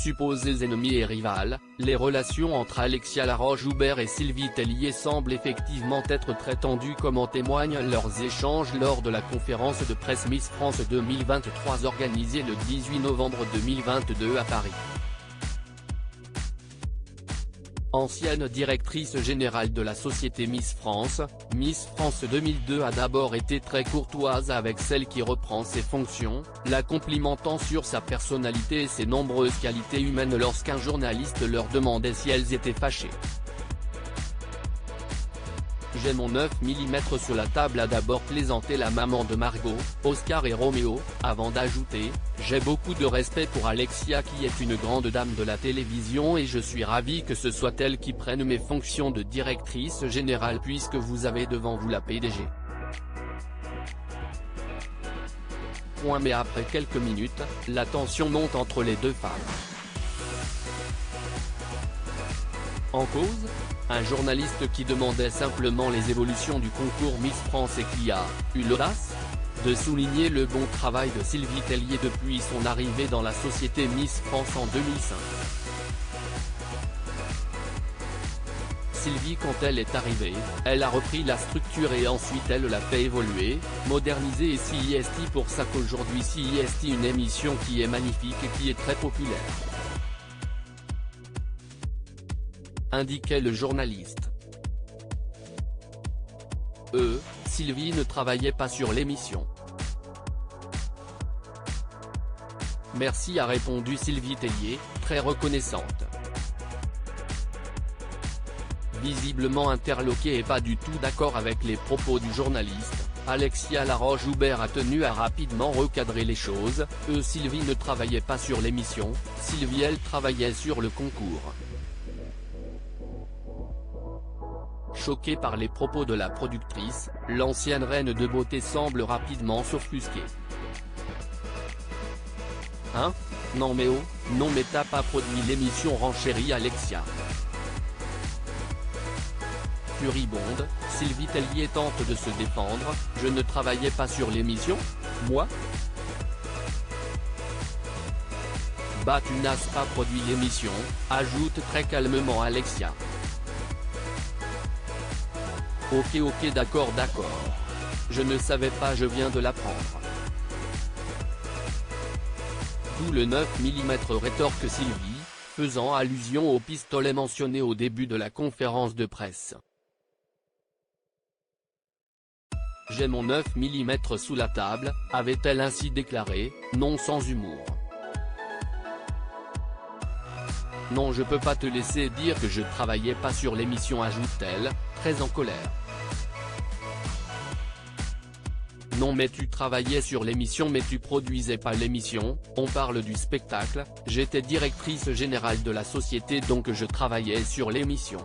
supposés ennemis et rivales, les relations entre Alexia Laroche-Joubert et Sylvie Tellier semblent effectivement être très tendues comme en témoignent leurs échanges lors de la conférence de presse Miss France 2023 organisée le 18 novembre 2022 à Paris. Ancienne directrice générale de la société Miss France 2002 a d'abord été très courtoise avec celle qui reprend ses fonctions, la complimentant sur sa personnalité et ses nombreuses qualités humaines lorsqu'un journaliste leur demandait si elles étaient fâchées. J'ai mon 9 mm sur la table, a d'abord plaisanté la maman de Margot, Oscar et Roméo, avant d'ajouter « J'ai beaucoup de respect pour Alexia qui est une grande dame de la télévision et je suis ravi que ce soit elle qui prenne mes fonctions de directrice générale puisque vous avez devant vous la PDG. » Mais après quelques minutes, la tension monte entre les deux femmes. En cause, un journaliste qui demandait simplement les évolutions du concours Miss France et qui a eu l'audace de souligner le bon travail de Sylvie Tellier depuis son arrivée dans la société Miss France en 2005. Sylvie, quand elle est arrivée, elle a repris la structure et ensuite elle l'a fait évoluer, moderniser et CIST pour ça qu'aujourd'hui CIST une émission qui est magnifique et qui est très populaire. Indiquait le journaliste. Sylvie ne travaillait pas sur l'émission. Merci, a répondu Sylvie Tellier, très reconnaissante. Visiblement interloquée et pas du tout d'accord avec les propos du journaliste, Alexia Laroche-Joubert a tenu à rapidement recadrer les choses. Sylvie ne travaillait pas sur l'émission, Sylvie elle travaillait sur le concours. Choquée par les propos de la productrice, l'ancienne reine de beauté semble rapidement s'offusquer. Hein? Non mais oh, non mais t'as pas produit l'émission, renchérit Alexia. Furibonde, Sylvie Tellier tente de se défendre, je ne travaillais pas sur l'émission, moi? Bah tu n'as pas produit l'émission, ajoute très calmement Alexia. Ok d'accord. Je ne savais pas, je viens de l'apprendre. D'où le 9 mm, rétorque Sylvie, faisant allusion au pistolet mentionné au début de la conférence de presse. J'ai mon 9 mm sous la table, avait-elle ainsi déclaré, non sans humour. Non, je peux pas te laisser dire que je travaillais pas sur l'émission, ajoute-t-elle, très en colère. Non mais tu travaillais sur l'émission mais tu produisais pas l'émission, on parle du spectacle, j'étais directrice générale de la société donc je travaillais sur l'émission.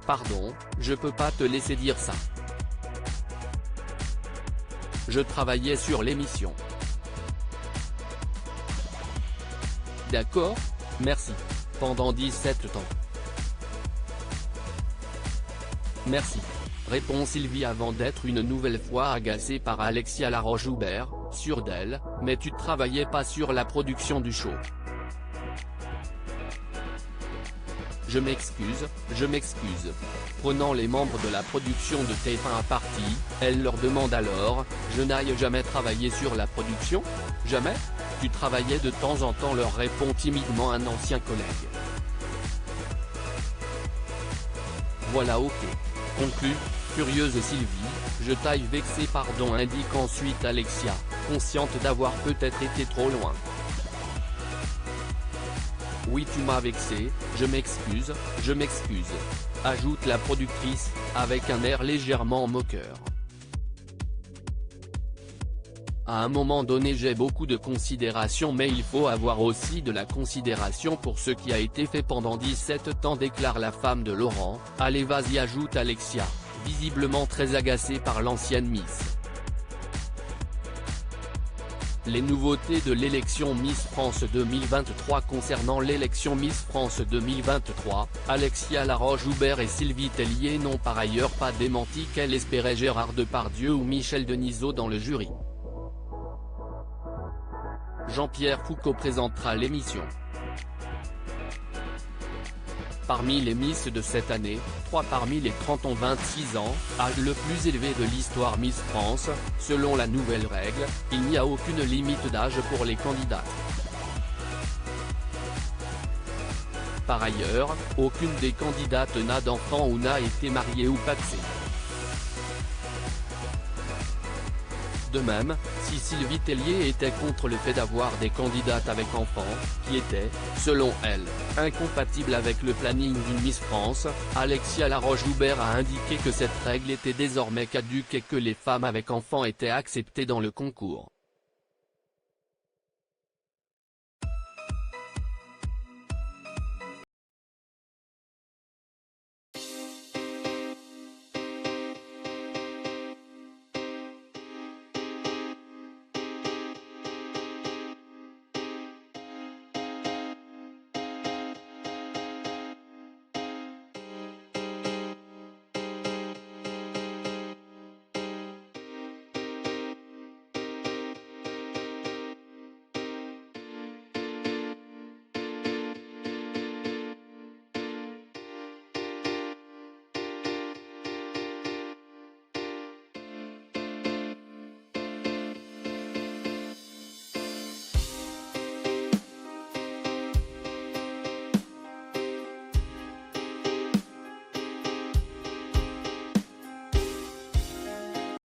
Pardon, je peux pas te laisser dire ça. Je travaillais sur l'émission. D'accord, merci. Pendant 17 ans. Merci. Répond Sylvie avant d'être une nouvelle fois agacée par Alexia Laroche-Joubert, sûre d'elle, mais tu travaillais pas sur la production du show. Je m'excuse. Prenant les membres de la production de TF1 à partie, elle leur demande alors, je n'aille jamais travaillé sur la production? Jamais? Tu travaillais de temps en temps, leur répond timidement un ancien collègue. Voilà ok. Conclut, furieuse Sylvie, je t'aille vexé pardon, indique ensuite Alexia, consciente d'avoir peut-être été trop loin. Oui tu m'as vexé, je m'excuse, ajoute la productrice, avec un air légèrement moqueur. À un moment donné j'ai beaucoup de considération mais il faut avoir aussi de la considération pour ce qui a été fait pendant 17 ans, déclare la femme de Laurent. Allez vas-y, ajoute Alexia, visiblement très agacée par l'ancienne Miss. Les nouveautés de l'élection Miss France 2023. Concernant l'élection Miss France 2023, Alexia Laroche-Joubert et Sylvie Tellier n'ont par ailleurs pas démenti qu'elles espéraient Gérard Depardieu ou Michel Denisot dans le jury. Jean-Pierre Foucault présentera l'émission. Parmi les Miss de cette année, 3 parmi les 30 ont 26 ans, âge le plus élevé de l'histoire Miss France. Selon la nouvelle règle, il n'y a aucune limite d'âge pour les candidates. Par ailleurs, aucune des candidates n'a d'enfant ou n'a été mariée ou pacsée. De même, si Sylvie Tellier était contre le fait d'avoir des candidates avec enfants, qui étaient, selon elle, incompatibles avec le planning d'une Miss France, Alexia Laroche-Joubert a indiqué que cette règle était désormais caduque et que les femmes avec enfants étaient acceptées dans le concours.